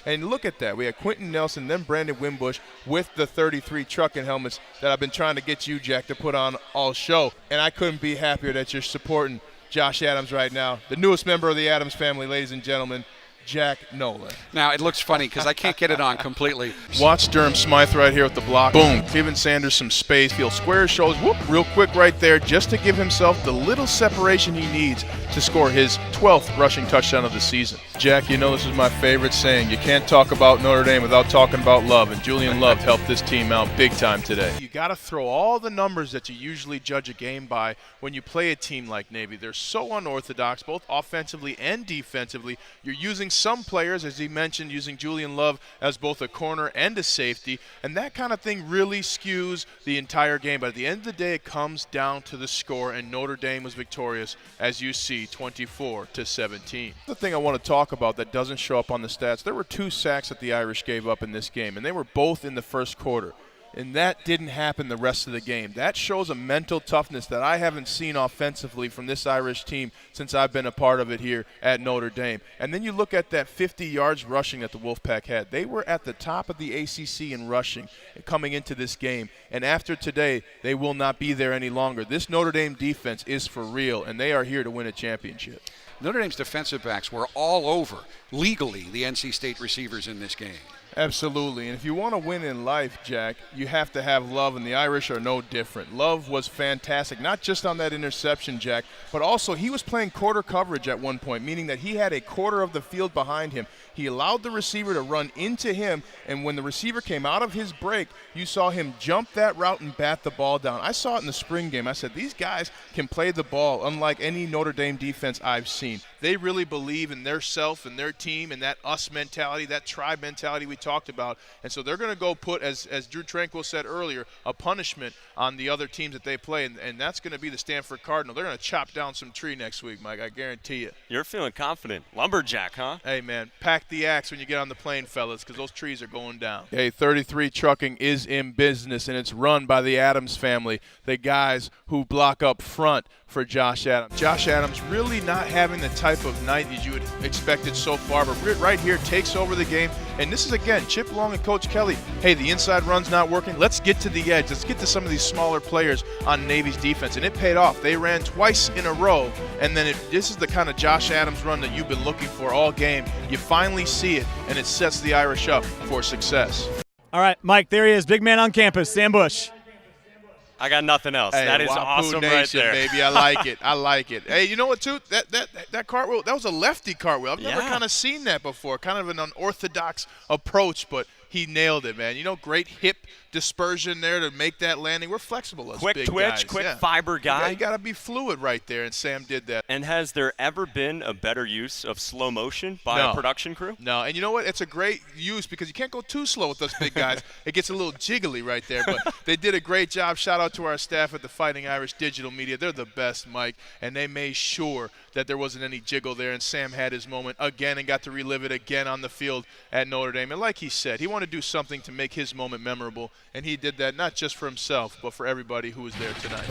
And look at that. We had Quentin Nelson, then Brandon Wimbush with the 33 trucking helmets that I've been trying to get you, Jack, to put on all show. And I couldn't be happier that you're supporting Josh Adams right now, the newest member of the Adams family, ladies and gentlemen, Jack Nolan. Now, it looks funny because I can't get it on completely. Watch Durham Smythe right here with the block. Boom. Giving Sanders some space. He'll square his shoulders. Whoop. Real quick right there just to give himself the little separation he needs to score his 12th rushing touchdown of the season. Jack, you know this is my favorite saying. You can't talk about Notre Dame without talking about Love, and Julian Love helped this team out big time today. You got to throw all the numbers that you usually judge a game by when you play a team like Navy. They're so unorthodox, both offensively and defensively. You're using some players, as he mentioned, using Julian Love as both a corner and a safety, and that kind of thing really skews the entire game. But at the end of the day, it comes down to the score, and Notre Dame was victorious, as you see, 24-17. The thing I want to talk about that doesn't show up on the stats, there were 2 sacks that the Irish gave up in this game, and they were both in the first quarter. And that didn't happen the rest of the game. That shows a mental toughness that I haven't seen offensively from this Irish team since I've been a part of it here at Notre Dame. And then you look at that 50 yards rushing that the Wolfpack had. They were at the top of the ACC in rushing coming into this game. And after today, they will not be there any longer. This Notre Dame defense is for real, and they are here to win a championship. Notre Dame's defensive backs were all over, legally, the NC State receivers in this game. Absolutely. And if you want to win in life, Jack, you have to have Love, and the Irish are no different. Love was fantastic, not just on that interception, Jack, but also he was playing quarter coverage at one point, meaning that he had a quarter of the field behind him. He allowed the receiver to run into him, and when the receiver came out of his break, you saw him jump that route and bat the ball down. I saw it in the spring game. I said, these guys can play the ball unlike any Notre Dame defense I've seen. They really believe in their self and their team and that us mentality, that tribe mentality we talked about. And so they're going to go put, as Drew Tranquill said earlier, a punishment on the other teams that they play, and that's going to be the Stanford Cardinal. They're going to chop down some tree next week, Mike, I guarantee you. You're feeling confident. Lumberjack, huh? Hey, man, pack the axe when you get on the plane, fellas, because those trees are going down. Hey, 33 Trucking is in business, and it's run by the Adams family, the guys who block up front for Josh Adams. Josh Adams really not having the type of night that you would expected so far, but right here takes over the game. And this is, again, Chip Long and Coach Kelly. Hey, the inside run's not working. Let's get to the edge. Let's get to some of these smaller players on Navy's defense. And it paid off. They ran twice in a row. And then this is the kind of Josh Adams run that you've been looking for all game. You finally see it, and it sets the Irish up for success. All right, Mike, there he is. Big man on campus, Sam Bush. I got nothing else. Hey, that is Wapoo awesome Nation, right there. Baby. I like it. I like it. Hey, you know what, too? That cartwheel, that was a lefty cartwheel. I've never kind of seen that before. Kind of an unorthodox approach, but he nailed it, man. You know, great hip dispersion there to make that landing. We're flexible as quick big twitch, guys. quick fiber guy. You got to be fluid right there, and Sam did that. And has there ever been a better use of slow motion by a production crew? No, and you know what? It's a great use because you can't go too slow with us big guys. It gets a little jiggly right there, but they did a great job. Shout out to our staff at the Fighting Irish Digital Media. They're the best, Mike, and they made sure that there wasn't any jiggle there, and Sam had his moment again and got to relive it again on the field at Notre Dame. And like he said, he wanted to do something to make his moment memorable, and he did that not just for himself, but for everybody who was there tonight.